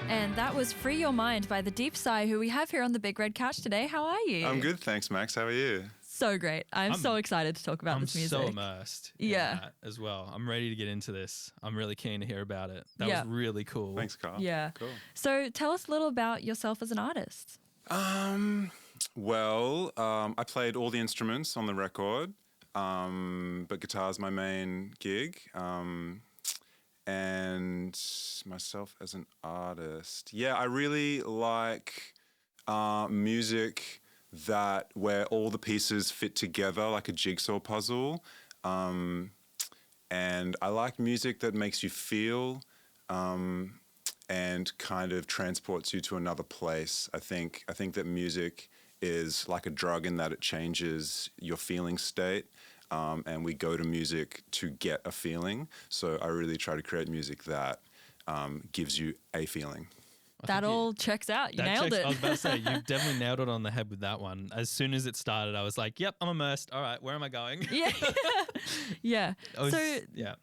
And that was Free Your Mind by the Deep Sigh, who we have here on the Big Red Couch today. How are you? I'm good, thanks, Max. How are you? So great. I'm so excited to talk about this music. I'm so immersed in that as well. I'm ready to get into this. I'm really keen to hear about it. That was really cool. Thanks, Carl. Yeah. Cool. So tell us a little about yourself as an artist. I played all the instruments on the record, but guitar's my main gig. And myself as an artist. Yeah, I really like music where all the pieces fit together like a jigsaw puzzle. And I like music that makes you feel and kind of transports you to another place. I think that music is like a drug in that it changes your feeling state. And we go to music to get a feeling. So I really try to create music that gives you a feeling. That all checks out. You nailed it. I was about to say, you definitely nailed it on the head with that one. As soon as it started, I was like, yep, I'm immersed. All right, where am I going? Yeah.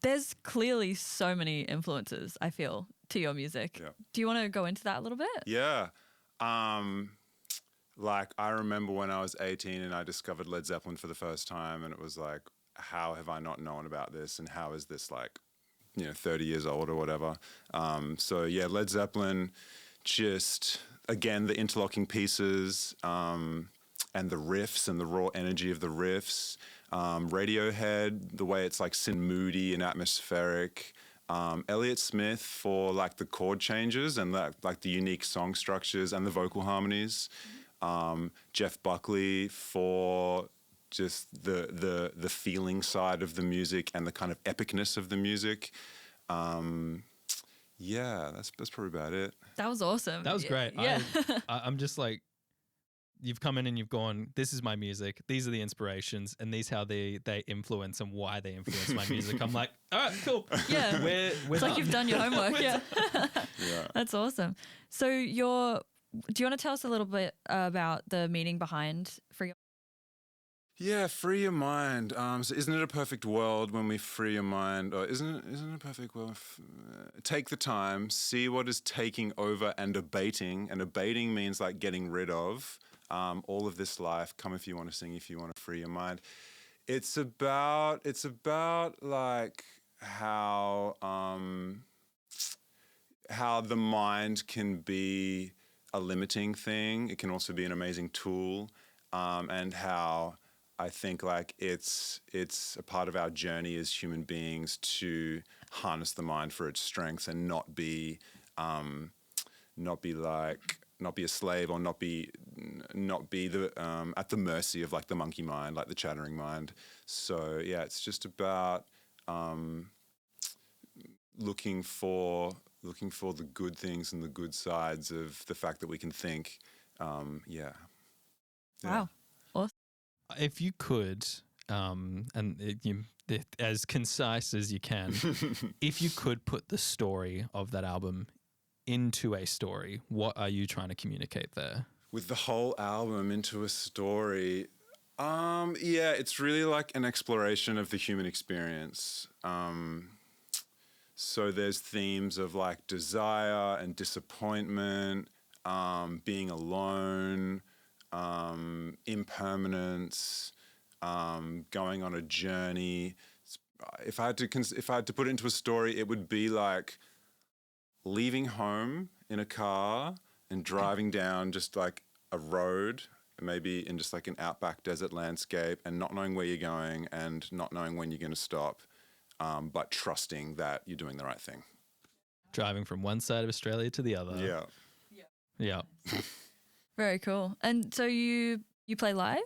There's clearly so many influences, I feel, to your music. Yeah. Do you want to go into that a little bit? Yeah. Like, I remember when I was 18 and I discovered Led Zeppelin for the first time, and it was like, how have I not known about this? And how is this 30 years old or whatever? Led Zeppelin, just, again, the interlocking pieces and the riffs and the raw energy of the riffs. Radiohead, the way it's like moody and atmospheric. Elliott Smith for like the chord changes and like the unique song structures and the vocal harmonies. Jeff Buckley for just the feeling side of the music and the kind of epicness of the music. That's probably about it. That was awesome. That was great. Yeah. I'm just like, you've come in and you've gone, this is my music, these are the inspirations, and these how they influence and why they influence my music. I'm like, all right, cool. Yeah. It's like you've done your homework. Yeah. That's awesome. So do you want to tell us a little bit about the meaning behind Free Your Mind? Yeah, free your mind. So isn't it a perfect world when we free your mind? Or isn't it a perfect world? Take the time, see what is taking over and abating. And abating means like getting rid of all of this life. Come if you want to sing, if you want to free your mind. It's about like how the mind can be a limiting thing. It can also be an amazing tool, and how I think like it's a part of our journey as human beings to harness the mind for its strengths and not be a slave or not be the at the mercy of like the monkey mind, like the chattering mind. So yeah, it's just about looking for the good things and the good sides of the fact that we can think. Wow. Awesome. If you could, as concise as you can, if you could put the story of that album into a story, what are you trying to communicate there? With the whole album into a story, it's really like an exploration of the human experience. So there's themes of like desire and disappointment, being alone, impermanence, going on a journey. If I had to put it into a story, it would be like leaving home in a car and driving down just like a road, maybe in just like an outback desert landscape, and not knowing where you're going and not knowing when you're going to stop, but trusting that you're doing the right thing. Driving from one side of Australia to the other. Yeah. Very cool. And so you play live?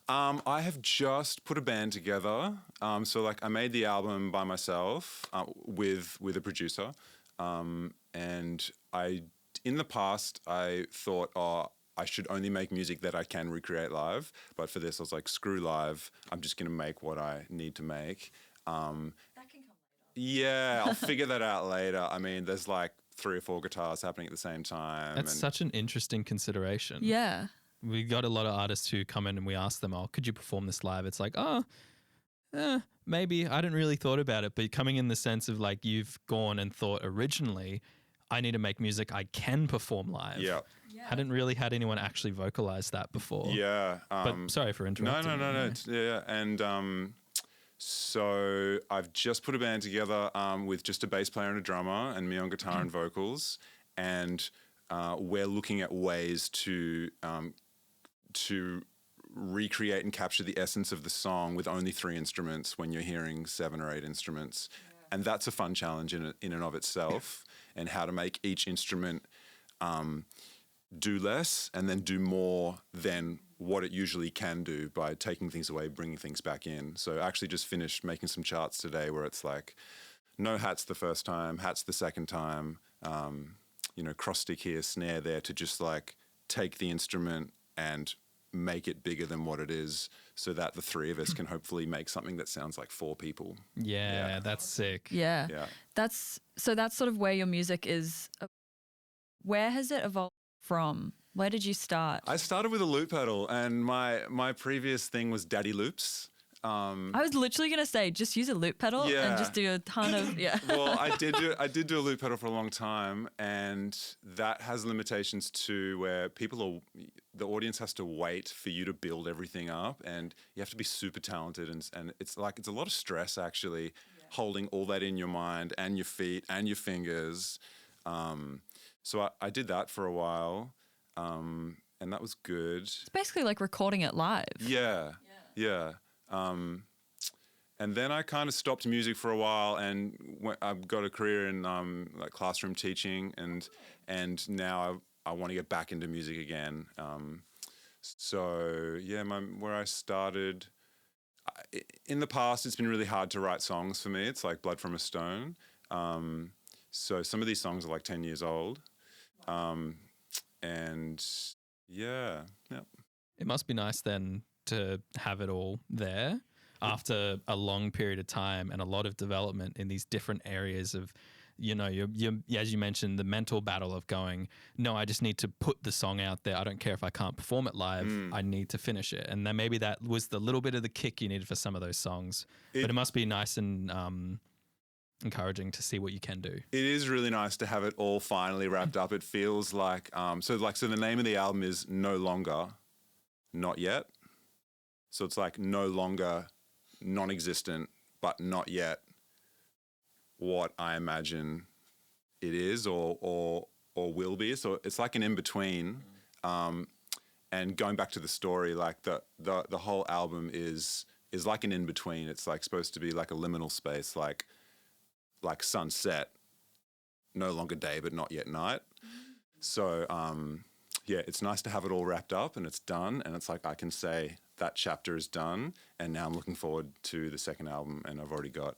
I have just put a band together. So like I made the album by myself with a producer. And in the past, I thought, I should only make music that I can recreate live. But for this, I was like, screw live. I'm just going to make what I need to make. That can come later. Yeah, I'll figure that out later. I mean, there's like 3 or 4 guitars happening at the same time. That's such an interesting consideration. Yeah. We got a lot of artists who come in and we ask them, could you perform this live? It's like, maybe. I hadn't really thought about it. But coming in the sense of like you've gone and thought originally, I need to make music I can perform live. Yeah. Hadn't really had anyone actually vocalize that before. Yeah. But sorry for interrupting. No. Yeah. And so I've just put a band together with just a bass player and a drummer and me on guitar and vocals. And we're looking at ways to recreate and capture the essence of the song with only 3 instruments when you're hearing 7 or 8 instruments. And that's a fun challenge in and of itself, and how to make each instrument do less and then do more than what it usually can do by taking things away, bringing things back in. So I actually just finished making some charts today where it's like no hats the first time, hats the second time, cross stick here, snare there, to just like take the instrument and make it bigger than what it is, so that the 3 of us can hopefully make something that sounds like 4 people. Yeah, that's sick. Yeah. That's sort of where your music is. Where has it evolved from? Where did you start? I started with a loop pedal, and my previous thing was daddy loops. I was literally going to say, just use a loop pedal and just do a ton of, Well, I did do a loop pedal for a long time, and that has limitations too, where the audience has to wait for you to build everything up, and you have to be super talented, and it's a lot of stress actually, holding all that in your mind and your feet and your fingers. So I did that for a while, and that was good. It's basically like recording it live. Yeah. And then I kind of stopped music for a while, and I've got a career in like classroom teaching, and now I want to get back into music again. Where I started in the past, it's been really hard to write songs for me. It's like blood from a stone. So some of these songs are like 10 years old. It must be nice then to have it all there after a long period of time and a lot of development in these different areas of, as you mentioned, the mental battle of going, no, I just need to put the song out there. I don't care if I can't perform it live. I need to finish it. And then maybe that was the little bit of the kick you needed for some of those songs. But it must be nice and encouraging to see what you can do. It is really nice to have it all finally wrapped up. It feels like so the name of the album is No Longer, Not Yet. So it's like no longer non-existent, but not yet what I imagine it is or will be. So it's like an in-between. And going back to the story, like the whole album is like an in-between. It's like supposed to be like a liminal space, like sunset, no longer day, but not yet night. So, it's nice to have it all wrapped up and it's done. And it's like I can say that chapter is done, and now I'm looking forward to the second album, and I've already got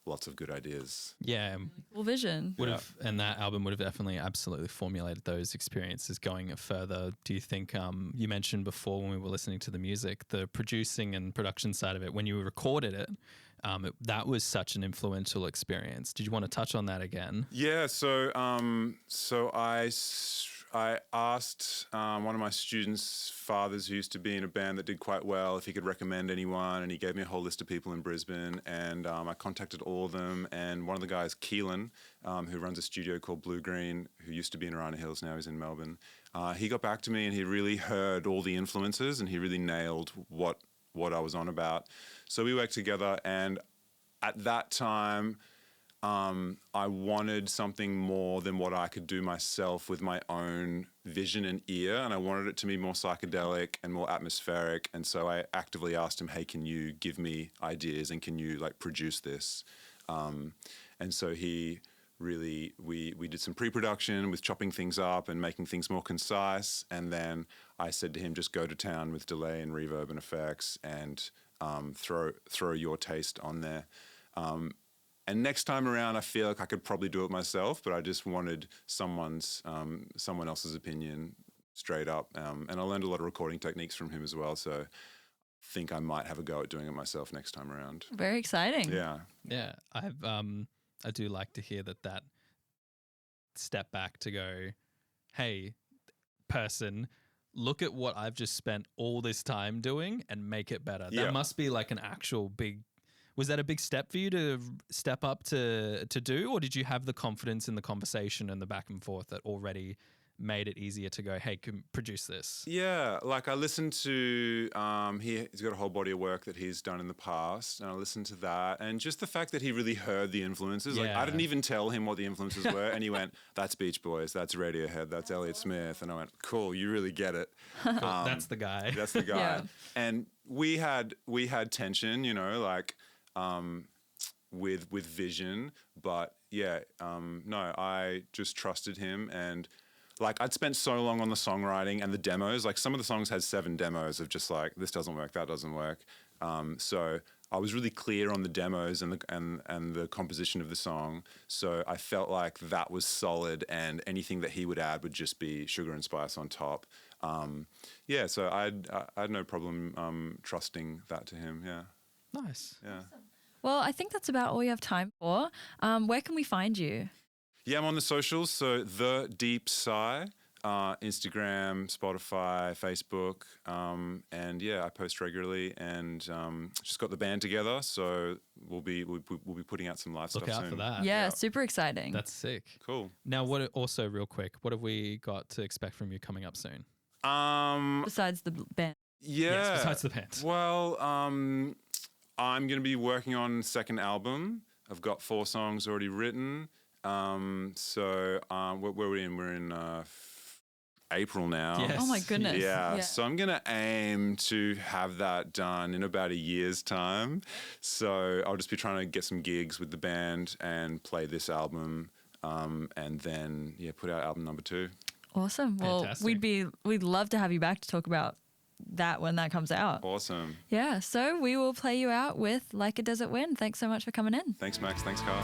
lots of good ideas. Yeah. Cool vision. And that album would have definitely absolutely formulated those experiences going further. Do you think, you mentioned before when we were listening to the music, the producing and production side of it, when you recorded it, that was such an influential experience. Did you want to touch on that again? Yeah. So I asked one of my students' fathers, who used to be in a band that did quite well, if he could recommend anyone, and he gave me a whole list of people in Brisbane, and I contacted all of them, and one of the guys, Keelan, who runs a studio called Blue Green, who used to be in Arana Hills, now he's in Melbourne, he got back to me and he really heard all the influences and he really nailed what I was on about. So we worked together, and at that time, I wanted something more than what I could do myself with my own vision and ear, and I wanted it to be more psychedelic and more atmospheric. And so I actively asked him, hey, can you give me ideas and can you produce this? And so he really, we did some pre-production with chopping things up and making things more concise. And then I said to him, just go to town with delay and reverb and effects and throw your taste on there. And next time around, I feel like I could probably do it myself, but I just wanted someone else's opinion straight up. And I learned a lot of recording techniques from him as well. So I think I might have a go at doing it myself next time around. Very exciting. Yeah. Yeah. I do like to hear that step back to go, hey, person, look at what I've just spent all this time doing and make it better. Yeah. That must be like an actual big Was that a big step for you to step up to do, or did you have the confidence in the conversation and the back and forth that already made it easier to go, hey, can produce this? Yeah, like I listened to, he's got a whole body of work that he's done in the past, and I listened to that, and just the fact that he really heard the influences. Like, I didn't even tell him what the influences were, and he went, that's Beach Boys, that's Radiohead, that's Elliott Smith, and I went, cool, you really get it. Cool. That's the guy. That's the guy. Yeah. And we had tension, you know, like with vision, but yeah, no, I just trusted him. And like, I'd spent so long on the songwriting and the demos. Like, some of the songs had 7 demos of just like, this doesn't work, that doesn't work. So I was really clear on the demos and the composition of the song. So I felt like that was solid, and anything that he would add would just be sugar and spice on top. Yeah, so I had no problem trusting that to him. Yeah. Nice. Yeah. Well, I think that's about all you have time for. Where can we find you? Yeah, I'm on the socials. So The Deep Sigh, Instagram, Spotify, Facebook, and yeah, I post regularly, and just got the band together. So we'll be putting out some live stuff soon. Look out for that. Yeah, super exciting. That's sick. Cool. Now, also real quick, what have we got to expect from you coming up soon? Besides the band. Yeah. Yes, besides the band. Well, I'm going to be working on second album. I've got 4 songs already written. So where are we in? We're in April now. Yes. Oh my goodness. Yeah, so I'm going to aim to have that done in about a year's time. So I'll just be trying to get some gigs with the band and play this album, and then, yeah, put out album number 2. Awesome. Well, Fantastic. we'd love to have you back to talk about that when that comes out. Awesome. Yeah, so we will play you out with Like a Desert Wind. Thanks so much for coming in. Thanks, Max. Thanks, Carl.